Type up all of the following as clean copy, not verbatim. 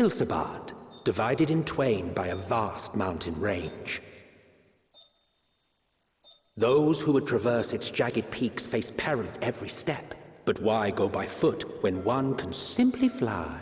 Ilsabard, divided in twain by a vast mountain range. Those who would traverse its jagged peaks face peril at every step. But why go by foot when one can simply fly?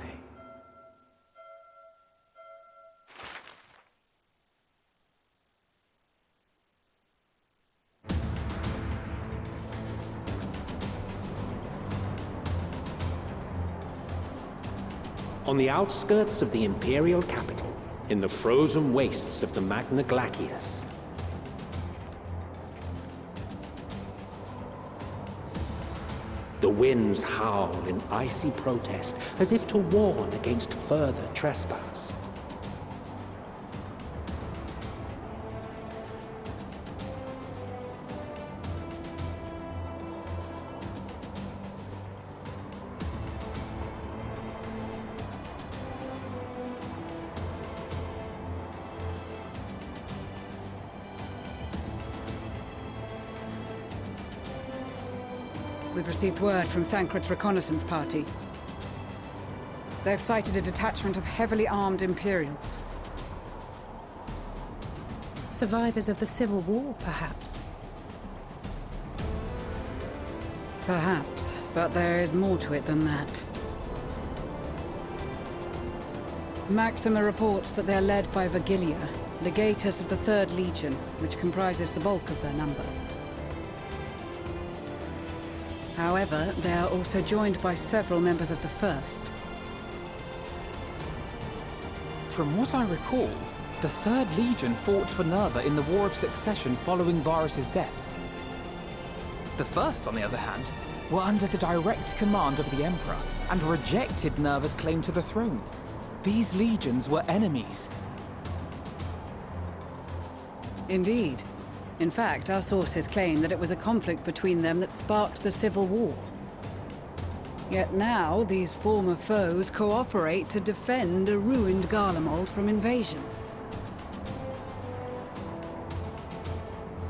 On the outskirts of the Imperial capital, in the frozen wastes of the Magna Glacius, the winds howl in icy protest, as if to warn against further trespass. We've received word from Thancred's reconnaissance party. They've sighted a detachment of heavily armed Imperials. Survivors of the Civil War, perhaps? Perhaps, but there is more to it than that. Maxima reports that they're led by Vergilia, legatus of the 3rd Legion, which comprises the bulk of their number. However, they are also joined by several members of the 1st. From what I recall, the 3rd Legion fought for Nerva in the War of Succession following Varus's death. The 1st, on the other hand, were under the direct command of the Emperor and rejected Nerva's claim to the throne. These legions were enemies. Indeed. In fact, our sources claim that it was a conflict between them that sparked the Civil War. Yet now, these former foes cooperate to defend a ruined Garlemald from invasion.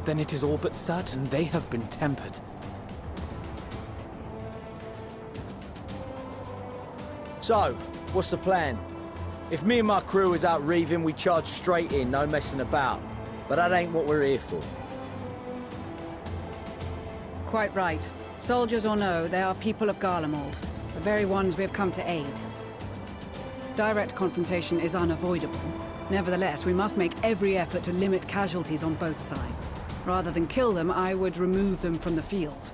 Then it is all but certain they have been tempered. So, what's the plan? If me and my crew is out reaving, we charge straight in, no messing about. But that ain't what we're here for. Quite right. Soldiers or no, they are people of Garlemald, the very ones we have come to aid. Direct confrontation is unavoidable. Nevertheless, we must make every effort to limit casualties on both sides. Rather than kill them, I would remove them from the field.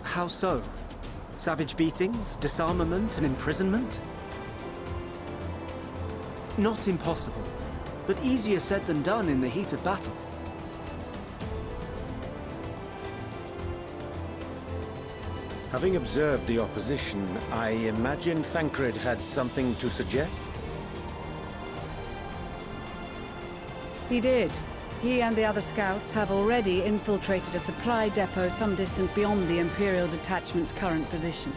How so? Savage beatings, disarmament, and imprisonment? Not impossible, but easier said than done in the heat of battle. Having observed the opposition, I imagine Thancred had something to suggest? He did. He and the other scouts have already infiltrated a supply depot some distance beyond the Imperial detachment's current position.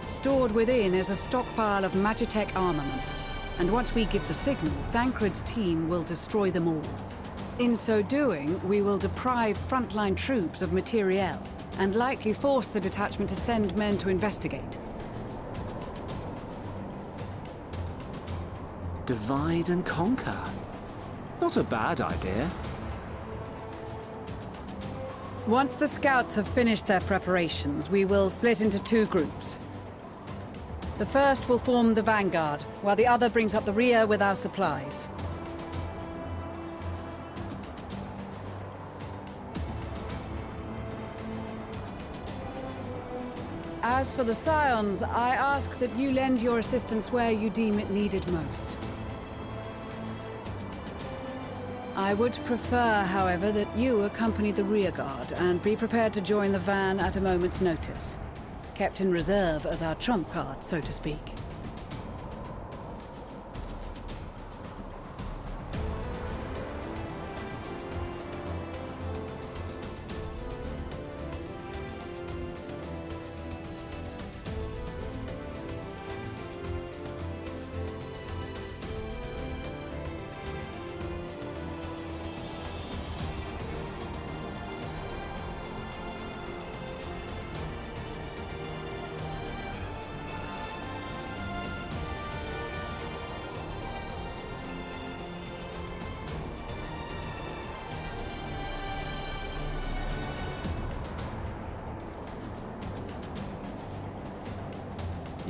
Stored within is a stockpile of Magitech armaments, and once we give the signal, Thancred's team will destroy them all. In so doing, we will deprive frontline troops of materiel, and likely force the detachment to send men to investigate. Divide and conquer. Not a bad idea. Once the scouts have finished their preparations, we will split into 2 groups. The first will form the vanguard, while the other brings up the rear with our supplies. As for the Scions, I ask that you lend your assistance where you deem it needed most. I would prefer, however, that you accompany the rearguard and be prepared to join the van at a moment's notice. Kept in reserve as our trump card, so to speak.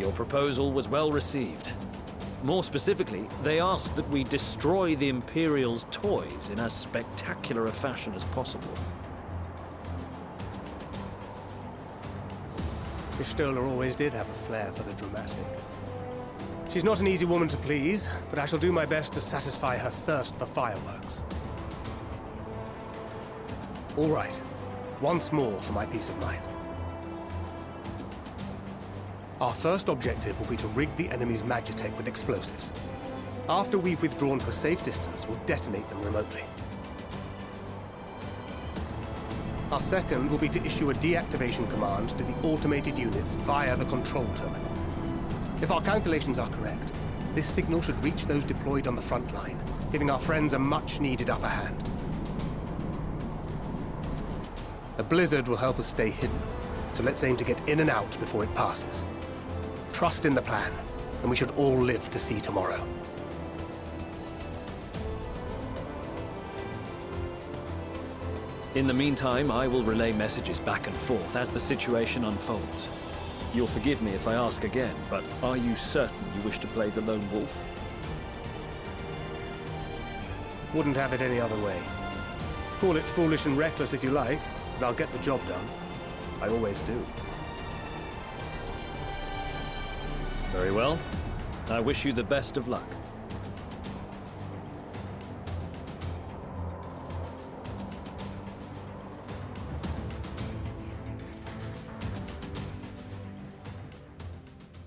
Your proposal was well received. More specifically, they asked that we destroy the Imperial's toys in as spectacular a fashion as possible. Pistola always did have a flair for the dramatic. She's not an easy woman to please, but I shall do my best to satisfy her thirst for fireworks. All right. Once more for my peace of mind. Our first objective will be to rig the enemy's Magitech with explosives. After we've withdrawn to a safe distance, we'll detonate them remotely. Our second will be to issue a deactivation command to the automated units via the control terminal. If our calculations are correct, this signal should reach those deployed on the front line, giving our friends a much-needed upper hand. A blizzard will help us stay hidden, so let's aim to get in and out before it passes. Trust in the plan, and we should all live to see tomorrow. In the meantime, I will relay messages back and forth as the situation unfolds. You'll forgive me if I ask again, but are you certain you wish to play the lone wolf? Wouldn't have it any other way. Call it foolish and reckless if you like, but I'll get the job done. I always do. Very well. I wish you the best of luck.